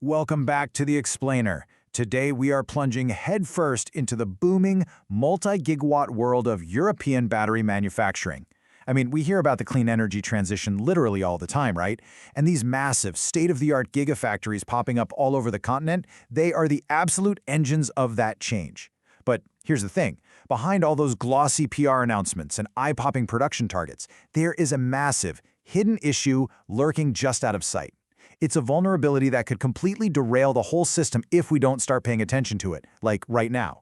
Welcome back to The Explainer. Today we are plunging headfirst into the booming, multi-gigawatt world of European battery manufacturing. I mean, we hear about the clean energy transition literally all the time, right? And these massive, state-of-the-art gigafactories popping up all over the continent, they are the absolute engines of that change. But here's the thing. Behind all those glossy PR announcements and eye-popping production targets, there is a massive, hidden issue lurking just out of sight. It's a vulnerability that could completely derail the whole system if we don't start paying attention to it, like right now.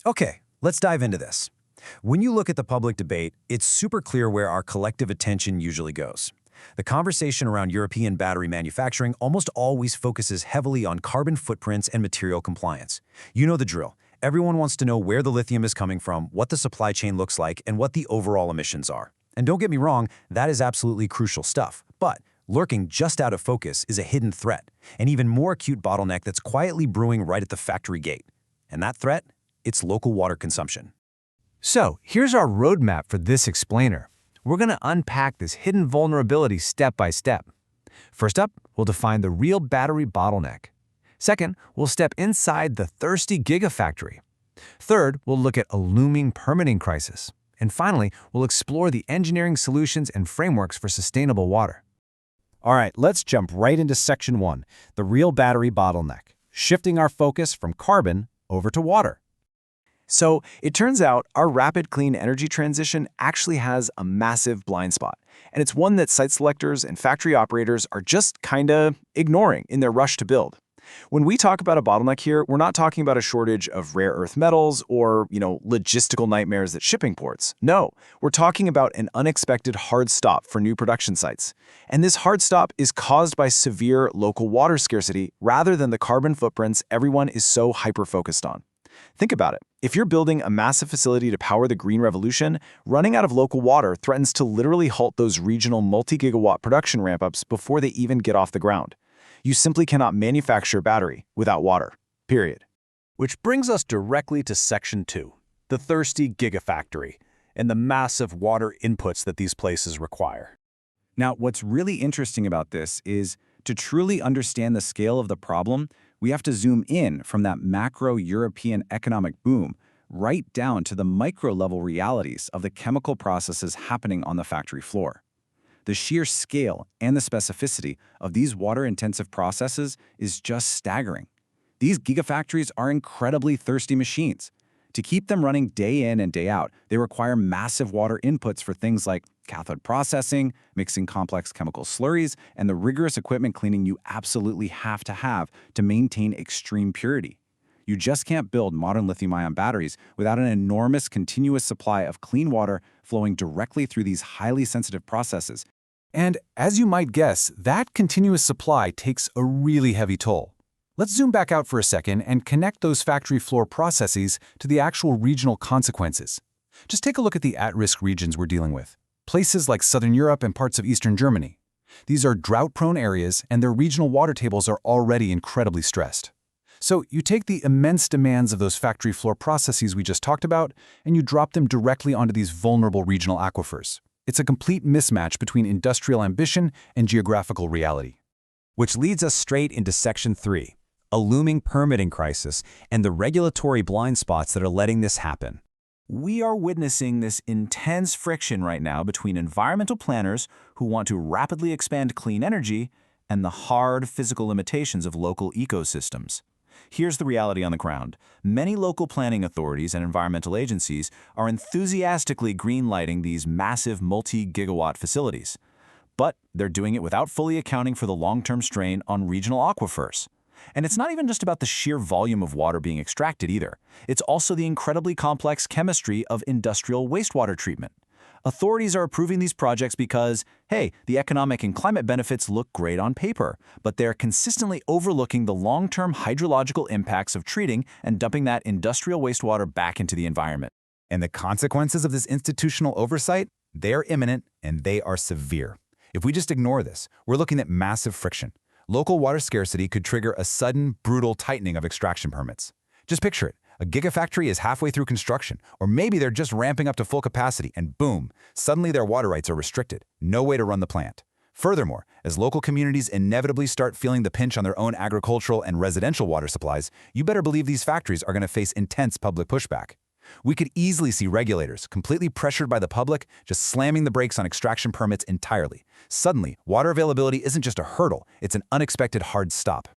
Okay, let's dive into this. When you look at the public debate, it's super clear where our collective attention usually goes. The conversation around European battery manufacturing almost always focuses heavily on carbon footprints and material compliance. You know the drill. Everyone wants to know where the lithium is coming from, what the supply chain looks like, and what the overall emissions are. And don't get me wrong, that is absolutely crucial stuff. But lurking just out of focus is a hidden threat, an even more acute bottleneck that's quietly brewing right at the factory gate. And that threat? It's local water consumption. So, here's our roadmap for this explainer. We're going to unpack this hidden vulnerability step by step. First up, we'll define the real battery bottleneck. Second, we'll step inside the thirsty Gigafactory. Third, we'll look at a looming permitting crisis. And finally, we'll explore the engineering solutions and frameworks for sustainable water. All right, let's jump right into Section 1, the real battery bottleneck, shifting our focus from carbon over to water. So it turns out our rapid clean energy transition actually has a massive blind spot, and it's one that site selectors and factory operators are just kinda ignoring in their rush to build. When we talk about a bottleneck here, we're not talking about a shortage of rare earth metals or, logistical nightmares at shipping ports. No, we're talking about an unexpected hard stop for new production sites. And this hard stop is caused by severe local water scarcity rather than the carbon footprints everyone is so hyper-focused on. Think about it. If you're building a massive facility to power the green revolution, running out of local water threatens to literally halt those regional multi-gigawatt production ramp-ups before they even get off the ground. You simply cannot manufacture a battery without water, period. Which brings us directly to Section 2, the thirsty Gigafactory, and the massive water inputs that these places require. Now, what's really interesting about this is to truly understand the scale of the problem, we have to zoom in from that macro European economic boom right down to the micro-level realities of the chemical processes happening on the factory floor. The sheer scale and the specificity of these water-intensive processes is just staggering. These gigafactories are incredibly thirsty machines. To keep them running day in and day out, they require massive water inputs for things like cathode processing, mixing complex chemical slurries, and the rigorous equipment cleaning you absolutely have to maintain extreme purity. You just can't build modern lithium-ion batteries without an enormous continuous supply of clean water flowing directly through these highly sensitive processes. And as you might guess, that continuous supply takes a really heavy toll. Let's zoom back out for a second and connect those factory floor processes to the actual regional consequences. Just take a look at the at-risk regions we're dealing with. Places like Southern Europe and parts of Eastern Germany. These are drought-prone areas, and their regional water tables are already incredibly stressed. So you take the immense demands of those factory floor processes we just talked about, and you drop them directly onto these vulnerable regional aquifers. It's a complete mismatch between industrial ambition and geographical reality. Which leads us straight into Section 3, a looming permitting crisis and the regulatory blind spots that are letting this happen. We are witnessing this intense friction right now between environmental planners who want to rapidly expand clean energy and the hard physical limitations of local ecosystems. Here's the reality on the ground. Many local planning authorities and environmental agencies are enthusiastically greenlighting these massive multi-gigawatt facilities. But they're doing it without fully accounting for the long-term strain on regional aquifers. And it's not even just about the sheer volume of water being extracted either. It's also the incredibly complex chemistry of industrial wastewater treatment. Authorities are approving these projects because, hey, the economic and climate benefits look great on paper, but they're consistently overlooking the long-term hydrological impacts of treating and dumping that industrial wastewater back into the environment. And the consequences of this institutional oversight, they are imminent and they are severe. If we just ignore this, we're looking at massive friction. Local water scarcity could trigger a sudden, brutal tightening of extraction permits. Just picture it. A gigafactory is halfway through construction, or maybe they're just ramping up to full capacity, and boom, suddenly their water rights are restricted. No way to run the plant. Furthermore, as local communities inevitably start feeling the pinch on their own agricultural and residential water supplies, you better believe these factories are going to face intense public pushback. We could easily see regulators, completely pressured by the public, just slamming the brakes on extraction permits entirely. Suddenly, water availability isn't just a hurdle, it's an unexpected hard stop.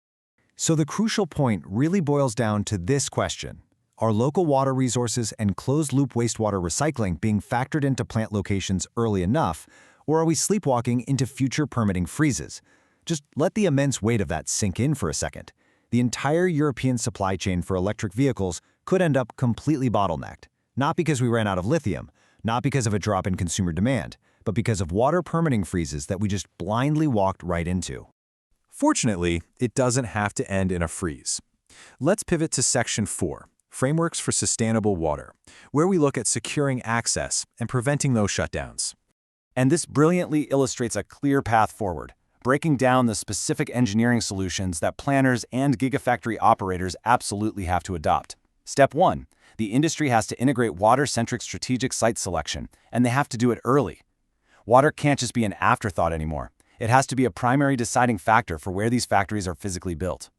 So the crucial point really boils down to this question. Are local water resources and closed-loop wastewater recycling being factored into plant locations early enough, or are we sleepwalking into future permitting freezes? Just let the immense weight of that sink in for a second. The entire European supply chain for electric vehicles could end up completely bottlenecked, not because we ran out of lithium, not because of a drop in consumer demand, but because of water permitting freezes that we just blindly walked right into. Fortunately, it doesn't have to end in a freeze. Let's pivot to Section 4, Frameworks for Sustainable Water, where we look at securing access and preventing those shutdowns. And this brilliantly illustrates a clear path forward, breaking down the specific engineering solutions that planners and Gigafactory operators absolutely have to adopt. Step 1. The industry has to integrate water-centric strategic site selection, and they have to do it early. Water can't just be an afterthought anymore. It has to be a primary deciding factor for where these factories are physically built.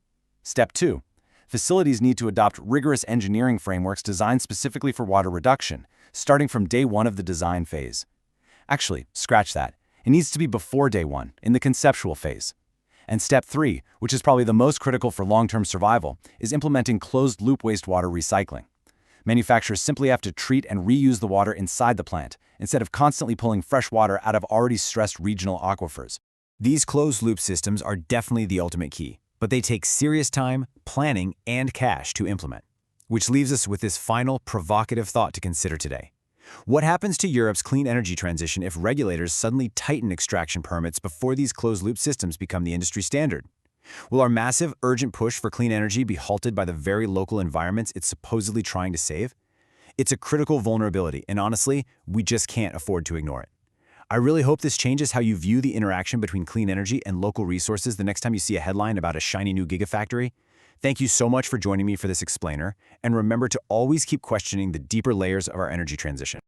Step 2. Facilities need to adopt rigorous engineering frameworks designed specifically for water reduction, starting from day 1 of the design phase. Actually, scratch that. It needs to be before day 1, in the conceptual phase. And step 3, which is probably the most critical for long-term survival, is implementing closed-loop wastewater recycling. Manufacturers simply have to treat and reuse the water inside the plant, instead of constantly pulling fresh water out of already stressed regional aquifers. These closed-loop systems are definitely the ultimate key, but they take serious time, planning, and cash to implement. Which leaves us with this final, provocative thought to consider today. What happens to Europe's clean energy transition if regulators suddenly tighten extraction permits before these closed-loop systems become the industry standard? Will our massive, urgent push for clean energy be halted by the very local environments it's supposedly trying to save? It's a critical vulnerability, and honestly, we just can't afford to ignore it. I really hope this changes how you view the interaction between clean energy and local resources the next time you see a headline about a shiny new gigafactory. Thank you so much for joining me for this explainer, and remember to always keep questioning the deeper layers of our energy transition.